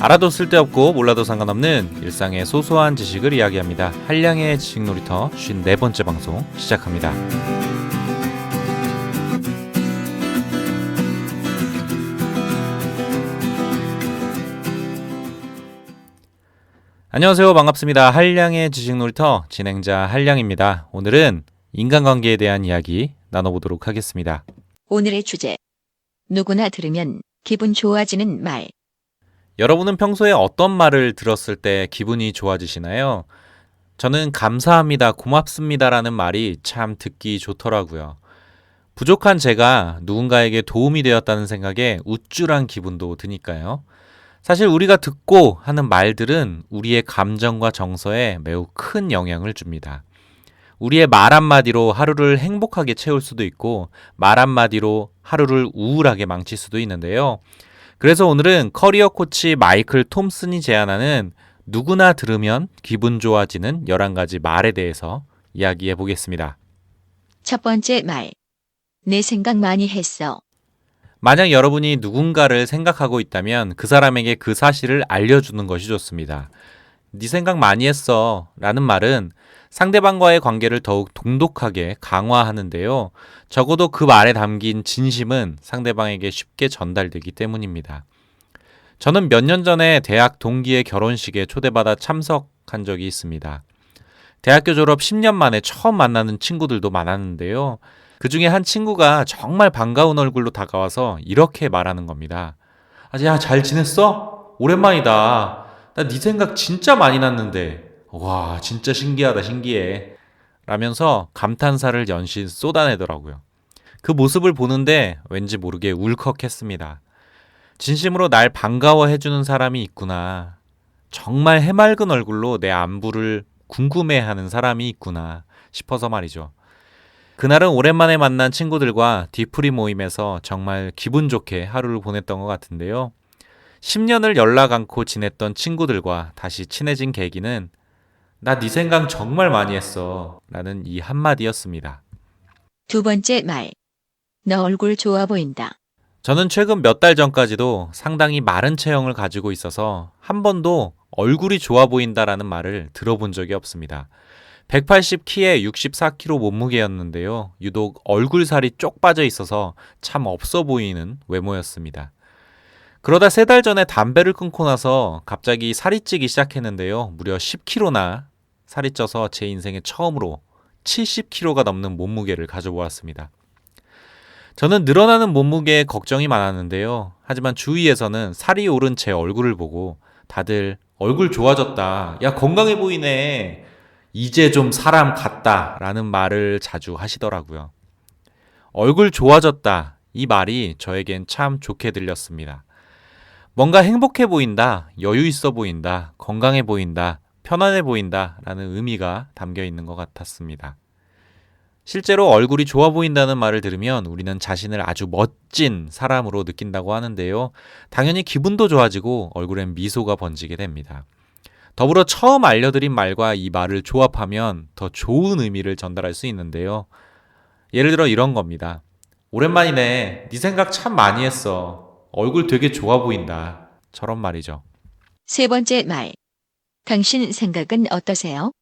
알아도 쓸데없고 몰라도 상관없는 일상의 소소한 지식을 이야기합니다. 한량의 지식놀이터 54번째 방송 시작합니다. 안녕하세요. 반갑습니다. 한량의 지식놀이터 진행자 한량입니다. 오늘은 인간관계에 대한 이야기 나눠보도록 하겠습니다. 오늘의 주제. 누구나 들으면 기분 좋아지는 말. 여러분은 평소에 어떤 말을 들었을 때 기분이 좋아지시나요? 저는 감사합니다, 고맙습니다라는 말이 참 듣기 좋더라고요. 부족한 제가 누군가에게 도움이 되었다는 생각에 우쭐한 기분도 드니까요. 사실 우리가 듣고 하는 말들은 우리의 감정과 정서에 매우 큰 영향을 줍니다. 우리의 말 한마디로 하루를 행복하게 채울 수도 있고 말 한마디로 하루를 우울하게 망칠 수도 있는데요. 그래서 오늘은 커리어 코치 마이클 톰슨이 제안하는 누구나 들으면 기분 좋아지는 11가지 말에 대해서 이야기해 보겠습니다. 첫 번째 말. 내 생각 많이 했어. 만약 여러분이 누군가를 생각하고 있다면 그 사람에게 그 사실을 알려주는 것이 좋습니다. 네 생각 많이 했어 라는 말은 상대방과의 관계를 더욱 돈독하게 강화하는데요. 적어도 그 말에 담긴 진심은 상대방에게 쉽게 전달되기 때문입니다. 저는 몇 년 전에 대학 동기의 결혼식에 초대받아 참석한 적이 있습니다. 대학교 졸업 10년 만에 처음 만나는 친구들도 많았는데요. 그 중에 한 친구가 정말 반가운 얼굴로 다가와서 이렇게 말하는 겁니다. 야, 잘 지냈어? 오랜만이다. 나 네 생각 진짜 많이 났는데. 와, 진짜 신기하다, 신기해. 라면서 감탄사를 연신 쏟아내더라고요. 그 모습을 보는데 왠지 모르게 울컥했습니다. 진심으로 날 반가워해주는 사람이 있구나. 정말 해맑은 얼굴로 내 안부를 궁금해하는 사람이 있구나 싶어서 말이죠. 그날은 오랜만에 만난 친구들과 뒤풀이 모임에서 정말 기분 좋게 하루를 보냈던 것 같은데요. 10년을 연락 않고 지냈던 친구들과 다시 친해진 계기는 나 네 생각 정말 많이 했어 라는 이 한마디였습니다. 두 번째 말. 너 얼굴 좋아 보인다. 저는 최근 몇 달 전까지도 상당히 마른 체형을 가지고 있어서 한 번도 얼굴이 좋아 보인다라는 말을 들어본 적이 없습니다. 180 키에 64kg 몸무게였는데요. 유독 얼굴살이 쪽 빠져 있어서 참 없어 보이는 외모였습니다. 그러다 3달 전에 담배를 끊고 나서 갑자기 살이 찌기 시작했는데요. 무려 10kg나 살이 쪄서 제 인생에 처음으로 70kg가 넘는 몸무게를 가져보았습니다. 저는 늘어나는 몸무게에 걱정이 많았는데요. 하지만 주위에서는 살이 오른 제 얼굴을 보고 다들 얼굴 좋아졌다. 야, 건강해 보이네. 이제 좀 사람 같다. 라는 말을 자주 하시더라고요. 얼굴 좋아졌다. 이 말이 저에겐 참 좋게 들렸습니다. 뭔가 행복해 보인다, 여유 있어 보인다, 건강해 보인다, 편안해 보인다 라는 의미가 담겨 있는 것 같았습니다. 실제로 얼굴이 좋아 보인다는 말을 들으면 우리는 자신을 아주 멋진 사람으로 느낀다고 하는데요. 당연히 기분도 좋아지고 얼굴엔 미소가 번지게 됩니다. 더불어 처음 알려드린 말과 이 말을 조합하면 더 좋은 의미를 전달할 수 있는데요. 예를 들어 이런 겁니다. 오랜만이네. 네 생각 참 많이 했어. 얼굴 되게 좋아 보인다. 저런 말이죠. 세 번째 말. 당신 생각은 어떠세요?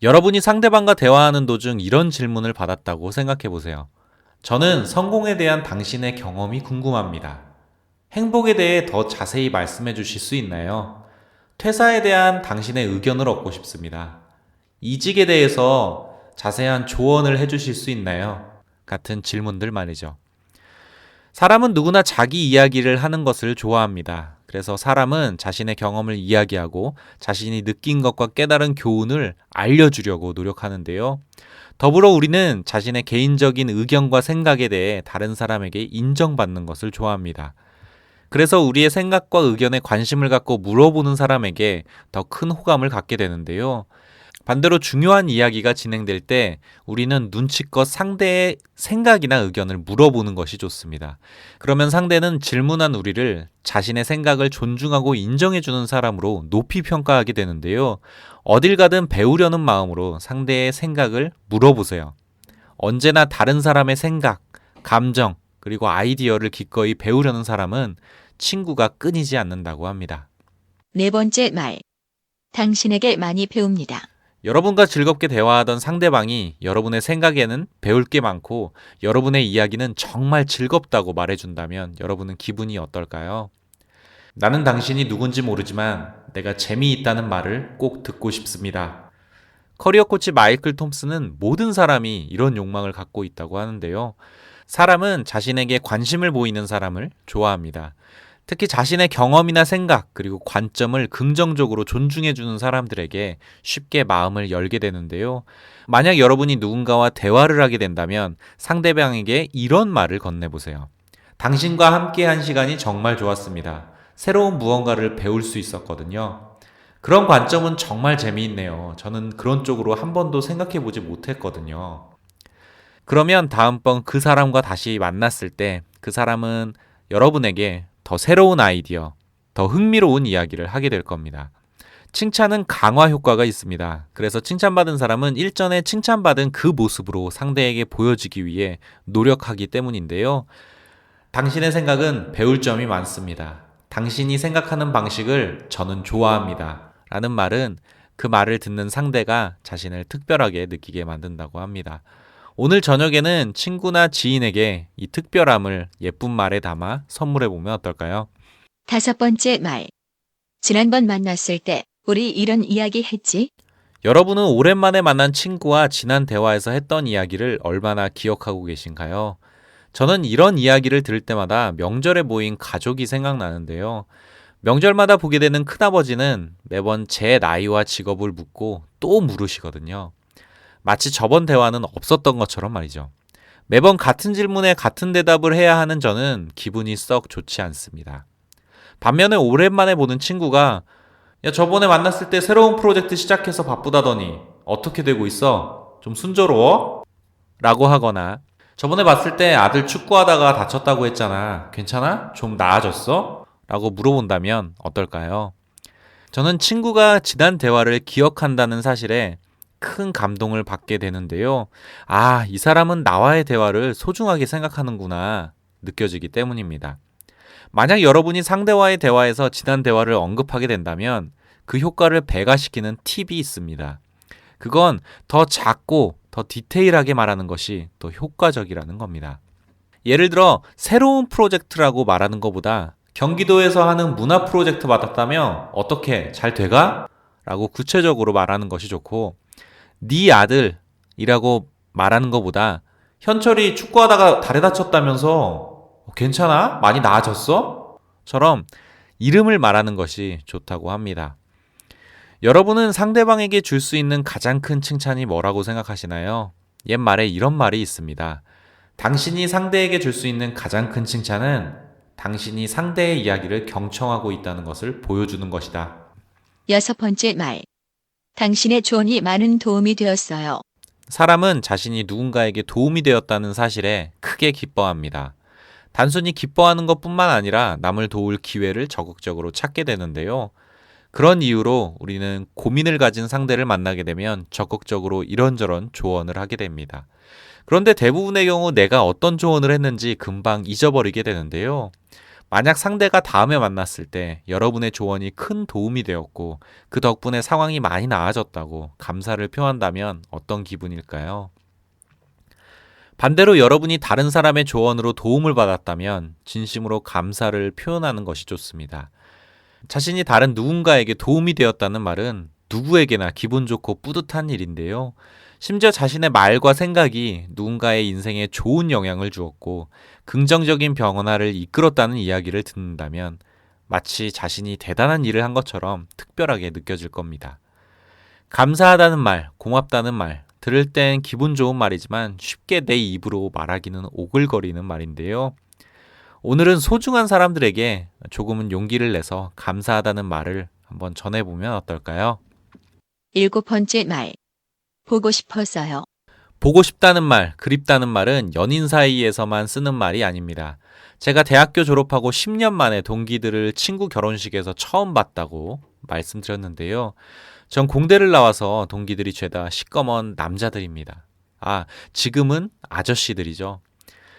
여러분이 상대방과 대화하는 도중 이런 질문을 받았다고 생각해 보세요. 저는 성공에 대한 당신의 경험이 궁금합니다. 행복에 대해 더 자세히 말씀해 주실 수 있나요? 퇴사에 대한 당신의 의견을 얻고 싶습니다. 이직에 대해서 자세한 조언을 해 주실 수 있나요? 같은 질문들 말이죠. 사람은 누구나 자기 이야기를 하는 것을 좋아합니다. 그래서 사람은 자신의 경험을 이야기하고 자신이 느낀 것과 깨달은 교훈을 알려주려고 노력하는데요. 더불어 우리는 자신의 개인적인 의견과 생각에 대해 다른 사람에게 인정받는 것을 좋아합니다. 그래서 우리의 생각과 의견에 관심을 갖고 물어보는 사람에게 더 큰 호감을 갖게 되는데요. 반대로 중요한 이야기가 진행될 때 우리는 눈치껏 상대의 생각이나 의견을 물어보는 것이 좋습니다. 그러면 상대는 질문한 우리를 자신의 생각을 존중하고 인정해주는 사람으로 높이 평가하게 되는데요. 어딜 가든 배우려는 마음으로 상대의 생각을 물어보세요. 언제나 다른 사람의 생각, 감정, 그리고 아이디어를 기꺼이 배우려는 사람은 친구가 끊이지 않는다고 합니다. 네 번째 말. 당신에게 많이 배웁니다. 여러분과 즐겁게 대화하던 상대방이 여러분의 생각에는 배울 게 많고 여러분의 이야기는 정말 즐겁다고 말해준다면 여러분은 기분이 어떨까요? 나는 당신이 누군지 모르지만 내가 재미있다는 말을 꼭 듣고 싶습니다. 커리어 코치 마이클 톰슨은 모든 사람이 이런 욕망을 갖고 있다고 하는데요. 사람은 자신에게 관심을 보이는 사람을 좋아합니다. 특히 자신의 경험이나 생각 그리고 관점을 긍정적으로 존중해주는 사람들에게 쉽게 마음을 열게 되는데요. 만약 여러분이 누군가와 대화를 하게 된다면 상대방에게 이런 말을 건네보세요. 당신과 함께한 시간이 정말 좋았습니다. 새로운 무언가를 배울 수 있었거든요. 그런 관점은 정말 재미있네요. 저는 그런 쪽으로 한 번도 생각해보지 못했거든요. 그러면 다음번 그 사람과 다시 만났을 때 그 사람은 여러분에게 더 새로운 아이디어, 더 흥미로운 이야기를 하게 될 겁니다. 칭찬은 강화 효과가 있습니다. 그래서 칭찬받은 사람은 일전에 칭찬받은 그 모습으로 상대에게 보여지기 위해 노력하기 때문인데요. 당신의 생각은 배울 점이 많습니다. 당신이 생각하는 방식을 저는 좋아합니다. 라는 말은 그 말을 듣는 상대가 자신을 특별하게 느끼게 만든다고 합니다. 오늘 저녁에는 친구나 지인에게 이 특별함을 예쁜 말에 담아 선물해보면 어떨까요? 다섯 번째 말. 지난번 만났을 때 우리 이런 이야기 했지? 여러분은 오랜만에 만난 친구와 지난 대화에서 했던 이야기를 얼마나 기억하고 계신가요? 저는 이런 이야기를 들을 때마다 명절에 모인 가족이 생각나는데요. 명절마다 보게 되는 큰아버지는 매번 제 나이와 직업을 묻고 또 물으시거든요. 마치 저번 대화는 없었던 것처럼 말이죠. 매번 같은 질문에 같은 대답을 해야 하는 저는 기분이 썩 좋지 않습니다. 반면에 오랜만에 보는 친구가 야, 저번에 만났을 때 새로운 프로젝트 시작해서 바쁘다더니 어떻게 되고 있어? 좀 순조로워? 라고 하거나 저번에 봤을 때 아들 축구하다가 다쳤다고 했잖아. 괜찮아? 좀 나아졌어? 라고 물어본다면 어떨까요? 저는 친구가 지난 대화를 기억한다는 사실에 큰 감동을 받게 되는데요. 아, 이 사람은 나와의 대화를 소중하게 생각하는구나 느껴지기 때문입니다. 만약 여러분이 상대와의 대화에서 지난 대화를 언급하게 된다면 그 효과를 배가시키는 팁이 있습니다. 그건 더 작고 더 디테일하게 말하는 것이 더 효과적이라는 겁니다. 예를 들어 새로운 프로젝트라고 말하는 것보다 경기도에서 하는 문화 프로젝트 받았다며 어떻게 잘 돼가? 라고 구체적으로 말하는 것이 좋고 네 아들이라고 말하는 것보다 현철이 축구하다가 다리 다쳤다면서 괜찮아? 많이 나아졌어? 처럼 이름을 말하는 것이 좋다고 합니다. 여러분은 상대방에게 줄 수 있는 가장 큰 칭찬이 뭐라고 생각하시나요? 옛말에 이런 말이 있습니다. 당신이 상대에게 줄 수 있는 가장 큰 칭찬은 당신이 상대의 이야기를 경청하고 있다는 것을 보여주는 것이다. 여섯 번째 말. 당신의 조언이 많은 도움이 되었어요. 사람은 자신이 누군가에게 도움이 되었다는 사실에 크게 기뻐합니다. 단순히 기뻐하는 것뿐만 아니라 남을 도울 기회를 적극적으로 찾게 되는데요. 그런 이유로 우리는 고민을 가진 상대를 만나게 되면 적극적으로 이런저런 조언을 하게 됩니다. 그런데 대부분의 경우 내가 어떤 조언을 했는지 금방 잊어버리게 되는데요. 만약 상대가 다음에 만났을 때 여러분의 조언이 큰 도움이 되었고 그 덕분에 상황이 많이 나아졌다고 감사를 표한다면 어떤 기분일까요? 반대로 여러분이 다른 사람의 조언으로 도움을 받았다면 진심으로 감사를 표현하는 것이 좋습니다. 자신이 다른 누군가에게 도움이 되었다는 말은 누구에게나 기분 좋고 뿌듯한 일인데요. 심지어 자신의 말과 생각이 누군가의 인생에 좋은 영향을 주었고 긍정적인 변화를 이끌었다는 이야기를 듣는다면 마치 자신이 대단한 일을 한 것처럼 특별하게 느껴질 겁니다. 감사하다는 말, 고맙다는 말, 들을 땐 기분 좋은 말이지만 쉽게 내 입으로 말하기는 오글거리는 말인데요. 오늘은 소중한 사람들에게 조금은 용기를 내서 감사하다는 말을 한번 전해보면 어떨까요? 일곱 번째 말. 보고 싶었어요. 보고 싶다는 말, 그립다는 말은 연인 사이에서만 쓰는 말이 아닙니다. 제가 대학교 졸업하고 10년 만에 동기들을 친구 결혼식에서 처음 봤다고 말씀드렸는데요. 전 공대를 나와서 동기들이 죄다 시꺼먼 남자들입니다. 아, 지금은 아저씨들이죠.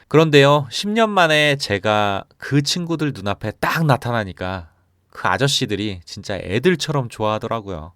그런데요, 10년 만에 제가 그 친구들 눈앞에 딱 나타나니까 그 아저씨들이 진짜 애들처럼 좋아하더라고요.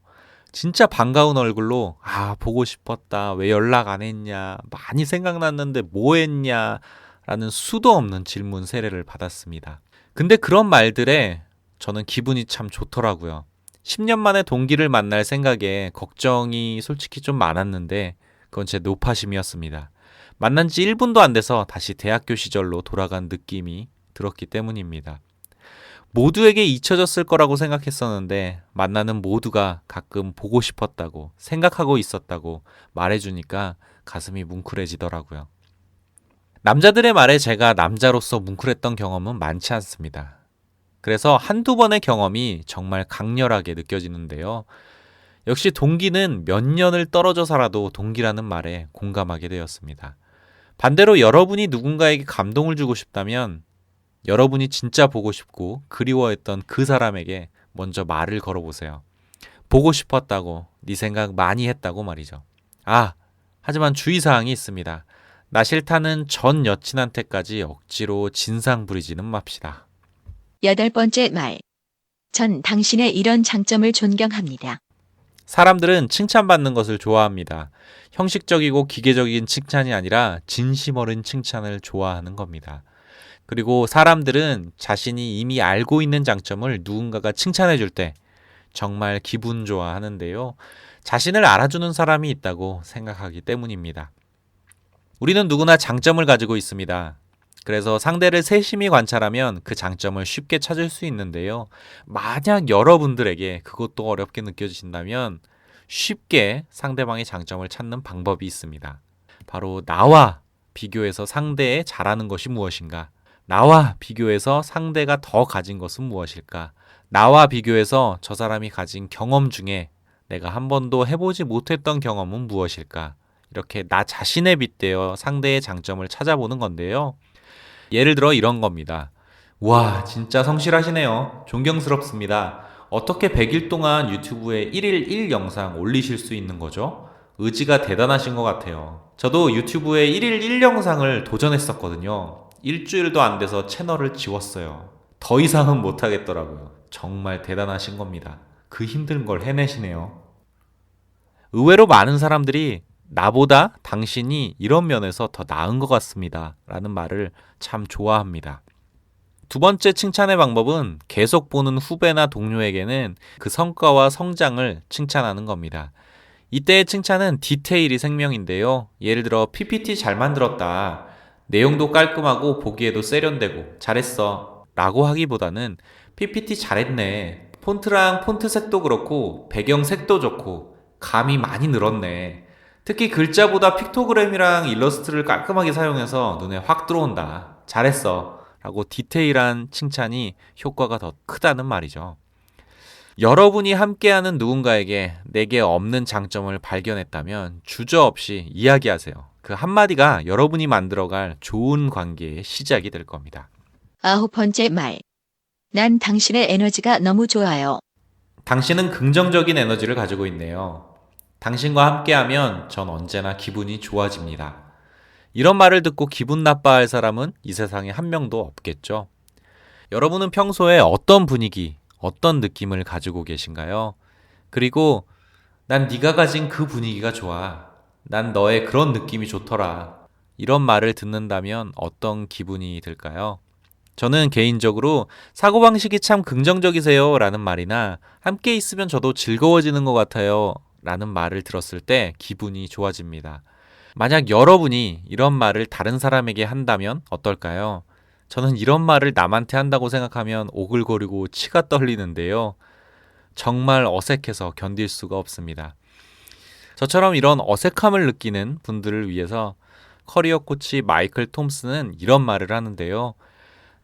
진짜 반가운 얼굴로 보고 싶었다. 왜 연락 안 했냐. 많이 생각났는데 뭐 했냐. 라는 수도 없는 질문 세례를 받았습니다. 근데 그런 말들에 저는 기분이 참 좋더라고요. 10년 만에 동기를 만날 생각에 걱정이 솔직히 좀 많았는데 그건 제 노파심이었습니다. 만난 지 1분도 안 돼서 다시 대학교 시절로 돌아간 느낌이 들었기 때문입니다. 모두에게 잊혀졌을 거라고 생각했었는데 만나는 모두가 가끔 보고 싶었다고 생각하고 있었다고 말해주니까 가슴이 뭉클해지더라고요. 남자들의 말에 제가 남자로서 뭉클했던 경험은 많지 않습니다. 그래서 한두 번의 경험이 정말 강렬하게 느껴지는데요. 역시 동기는 몇 년을 떨어져 살아도 동기라는 말에 공감하게 되었습니다. 반대로 여러분이 누군가에게 감동을 주고 싶다면 여러분이 진짜 보고 싶고 그리워했던 그 사람에게 먼저 말을 걸어보세요. 보고 싶었다고, 네 생각 많이 했다고 말이죠. 하지만 주의사항이 있습니다. 나 싫다는 전 여친한테까지 억지로 진상 부리지는 맙시다. 8번째 말. 전 당신의 이런 장점을 존경합니다. 사람들은 칭찬받는 것을 좋아합니다. 형식적이고 기계적인 칭찬이 아니라 진심 어린 칭찬을 좋아하는 겁니다. 그리고 사람들은 자신이 이미 알고 있는 장점을 누군가가 칭찬해 줄 때 정말 기분 좋아하는데요. 자신을 알아주는 사람이 있다고 생각하기 때문입니다. 우리는 누구나 장점을 가지고 있습니다. 그래서 상대를 세심히 관찰하면 그 장점을 쉽게 찾을 수 있는데요. 만약 여러분들에게 그것도 어렵게 느껴지신다면 쉽게 상대방의 장점을 찾는 방법이 있습니다. 바로 나와 비교해서 상대의 잘하는 것이 무엇인가? 나와 비교해서 상대가 더 가진 것은 무엇일까? 나와 비교해서 저 사람이 가진 경험 중에 내가 한 번도 해보지 못했던 경험은 무엇일까? 이렇게 나 자신에 빗대어 상대의 장점을 찾아보는 건데요. 예를 들어 이런 겁니다. 와, 진짜 성실하시네요. 존경스럽습니다. 어떻게 100일 동안 유튜브에 1일 1 영상 올리실 수 있는 거죠? 의지가 대단하신 것 같아요. 저도 유튜브에 1일 1 영상을 도전했었거든요. 일주일도 안 돼서 채널을 지웠어요. 더 이상은 못하겠더라고요. 정말 대단하신 겁니다. 그 힘든 걸 해내시네요. 의외로 많은 사람들이 나보다 당신이 이런 면에서 더 나은 것 같습니다. 라는 말을 참 좋아합니다. 두 번째 칭찬의 방법은 계속 보는 후배나 동료에게는 그 성과와 성장을 칭찬하는 겁니다. 이때의 칭찬은 디테일이 생명인데요. 예를 들어 PPT 잘 만들었다. 내용도 깔끔하고 보기에도 세련되고 잘했어. 라고 하기보다는 PPT 잘했네. 폰트랑 폰트 색도 그렇고 배경 색도 좋고 감이 많이 늘었네. 특히 글자보다 픽토그램이랑 일러스트를 깔끔하게 사용해서 눈에 확 들어온다. 잘했어. 라고 디테일한 칭찬이 효과가 더 크다는 말이죠. 여러분이 함께하는 누군가에게 내게 없는 장점을 발견했다면 주저없이 이야기하세요. 그 한마디가 여러분이 만들어갈 좋은 관계의 시작이 될 겁니다. 9번째 말. 난 당신의 에너지가 너무 좋아요. 당신은 긍정적인 에너지를 가지고 있네요. 당신과 함께하면 전 언제나 기분이 좋아집니다. 이런 말을 듣고 기분 나빠할 사람은 이 세상에 한 명도 없겠죠. 여러분은 평소에 어떤 분위기, 어떤 느낌을 가지고 계신가요? 그리고 난 네가 가진 그 분위기가 좋아. 난 너의 그런 느낌이 좋더라. 이런 말을 듣는다면 어떤 기분이 들까요? 저는 개인적으로 사고방식이 참 긍정적이세요 라는 말이나 함께 있으면 저도 즐거워지는 것 같아요 라는 말을 들었을 때 기분이 좋아집니다. 만약 여러분이 이런 말을 다른 사람에게 한다면 어떨까요? 저는 이런 말을 남한테 한다고 생각하면 오글거리고 치가 떨리는데요. 정말 어색해서 견딜 수가 없습니다. 저처럼 이런 어색함을 느끼는 분들을 위해서 커리어 코치 마이클 톰슨은 이런 말을 하는데요.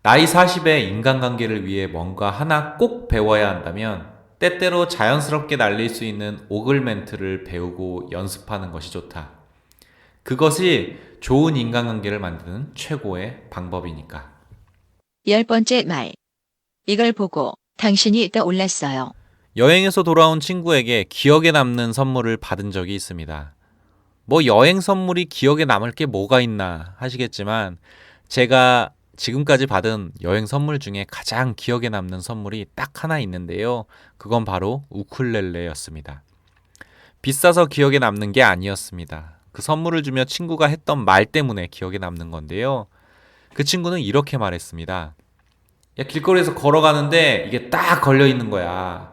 나이 40에 인간관계를 위해 뭔가 하나 꼭 배워야 한다면 때때로 자연스럽게 날릴 수 있는 오글 멘트를 배우고 연습하는 것이 좋다. 그것이 좋은 인간관계를 만드는 최고의 방법이니까. 10번째 말. 이걸 보고 당신이 떠올랐어요. 여행에서 돌아온 친구에게 기억에 남는 선물을 받은 적이 있습니다. 뭐 여행 선물이 기억에 남을 게 뭐가 있나 하시겠지만 제가 지금까지 받은 여행 선물 중에 가장 기억에 남는 선물이 딱 하나 있는데요. 그건 바로 우쿨렐레였습니다. 비싸서 기억에 남는 게 아니었습니다. 그 선물을 주며 친구가 했던 말 때문에 기억에 남는 건데요. 그 친구는 이렇게 말했습니다. 야, 길거리에서 걸어가는데 이게 딱 걸려 있는 거야.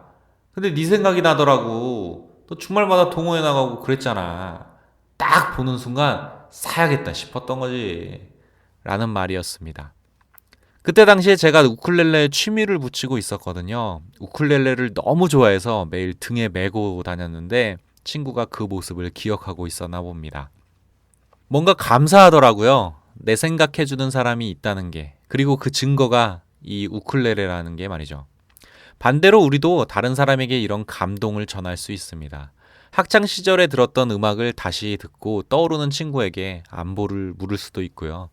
근데 네 생각이 나더라고. 너 주말마다 동호회 나가고 그랬잖아. 딱 보는 순간 사야겠다 싶었던 거지. 라는 말이었습니다. 그때 당시에 제가 우쿨렐레에 취미를 붙이고 있었거든요. 우쿨렐레를 너무 좋아해서 매일 등에 메고 다녔는데 친구가 그 모습을 기억하고 있었나 봅니다. 뭔가 감사하더라고요. 내 생각해주는 사람이 있다는 게. 그리고 그 증거가 이 우쿨렐레라는 게 말이죠. 반대로 우리도 다른 사람에게 이런 감동을 전할 수 있습니다. 학창 시절에 들었던 음악을 다시 듣고 떠오르는 친구에게 안부를 물을 수도 있고요.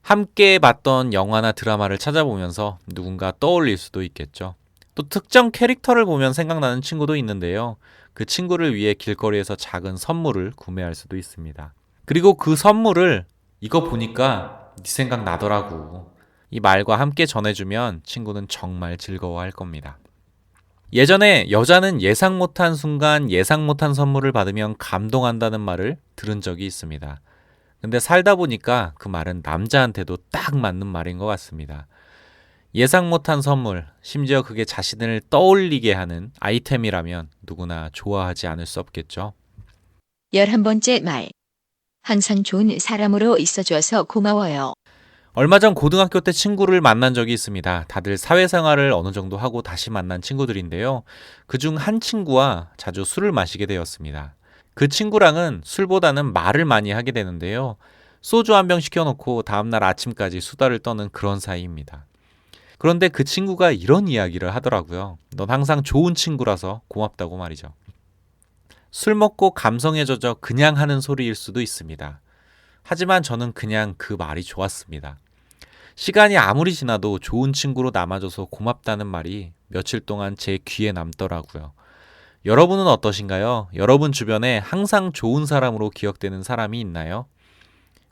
함께 봤던 영화나 드라마를 찾아보면서 누군가 떠올릴 수도 있겠죠. 또 특정 캐릭터를 보면 생각나는 친구도 있는데요. 그 친구를 위해 길거리에서 작은 선물을 구매할 수도 있습니다. 그리고 그 선물을 이거 보니까 네 생각 나더라고. 이 말과 함께 전해주면 친구는 정말 즐거워할 겁니다. 예전에 여자는 예상 못한 순간 예상 못한 선물을 받으면 감동한다는 말을 들은 적이 있습니다. 근데 살다 보니까 그 말은 남자한테도 딱 맞는 말인 것 같습니다. 예상 못한 선물, 심지어 그게 자신을 떠올리게 하는 아이템이라면 누구나 좋아하지 않을 수 없겠죠. 11번째 말. 항상 좋은 사람으로 있어줘서 고마워요. 얼마 전 고등학교 때 친구를 만난 적이 있습니다. 다들 사회생활을 어느 정도 하고 다시 만난 친구들인데요. 그중 한 친구와 자주 술을 마시게 되었습니다. 그 친구랑은 술보다는 말을 많이 하게 되는데요. 소주 한 병 시켜놓고 다음날 아침까지 수다를 떠는 그런 사이입니다. 그런데 그 친구가 이런 이야기를 하더라고요. 넌 항상 좋은 친구라서 고맙다고 말이죠. 술 먹고 감성에 젖어 그냥 하는 소리일 수도 있습니다. 하지만 저는 그냥 그 말이 좋았습니다. 시간이 아무리 지나도 좋은 친구로 남아줘서 고맙다는 말이 며칠 동안 제 귀에 남더라고요. 여러분은 어떠신가요? 여러분 주변에 항상 좋은 사람으로 기억되는 사람이 있나요?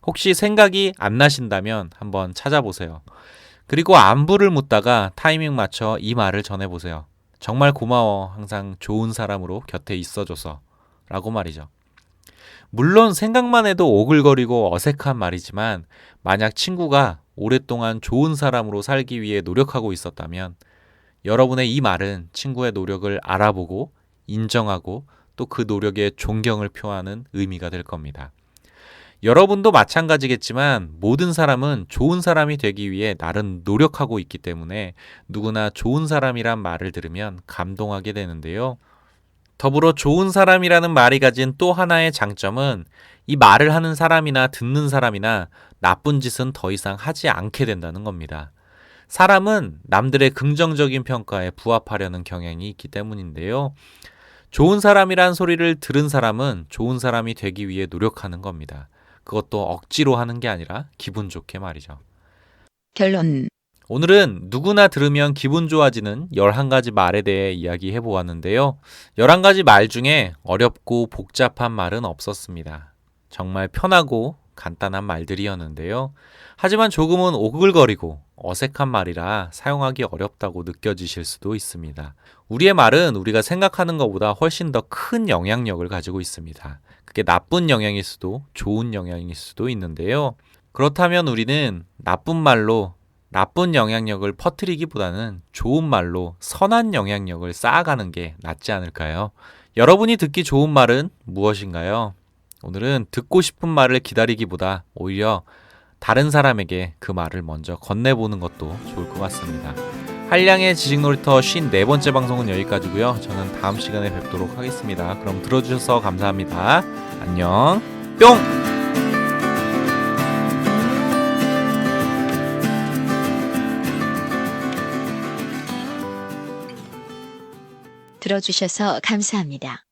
혹시 생각이 안 나신다면 한번 찾아보세요. 그리고 안부를 묻다가 타이밍 맞춰 이 말을 전해보세요. 정말 고마워. 항상 좋은 사람으로 곁에 있어줘서. 라고 말이죠. 물론 생각만 해도 오글거리고 어색한 말이지만 만약 친구가 오랫동안 좋은 사람으로 살기 위해 노력하고 있었다면 여러분의 이 말은 친구의 노력을 알아보고 인정하고 또 그 노력에 존경을 표하는 의미가 될 겁니다. 여러분도 마찬가지겠지만 모든 사람은 좋은 사람이 되기 위해 나름 노력하고 있기 때문에 누구나 좋은 사람이란 말을 들으면 감동하게 되는데요. 더불어 좋은 사람이라는 말이 가진 또 하나의 장점은 이 말을 하는 사람이나 듣는 사람이나 나쁜 짓은 더 이상 하지 않게 된다는 겁니다. 사람은 남들의 긍정적인 평가에 부합하려는 경향이 있기 때문인데요. 좋은 사람이란 소리를 들은 사람은 좋은 사람이 되기 위해 노력하는 겁니다. 그것도 억지로 하는 게 아니라 기분 좋게 말이죠. 결론. 오늘은 누구나 들으면 기분 좋아지는 11가지 말에 대해 이야기해 보았는데요. 11가지 말 중에 어렵고 복잡한 말은 없었습니다. 정말 편하고 간단한 말들이었는데요. 하지만 조금은 오글거리고 어색한 말이라 사용하기 어렵다고 느껴지실 수도 있습니다. 우리의 말은 우리가 생각하는 것보다 훨씬 더 큰 영향력을 가지고 있습니다. 그게 나쁜 영향일 수도 좋은 영향일 수도 있는데요. 그렇다면 우리는 나쁜 말로 나쁜 영향력을 퍼뜨리기보다는 좋은 말로 선한 영향력을 쌓아가는 게 낫지 않을까요? 여러분이 듣기 좋은 말은 무엇인가요? 오늘은 듣고 싶은 말을 기다리기보다 오히려 다른 사람에게 그 말을 먼저 건네보는 것도 좋을 것 같습니다. 한량의 지식놀이터 54번째 방송은 여기까지고요. 저는 다음 시간에 뵙도록 하겠습니다. 그럼 들어주셔서 감사합니다. 안녕. 뿅! 들어주셔서 감사합니다.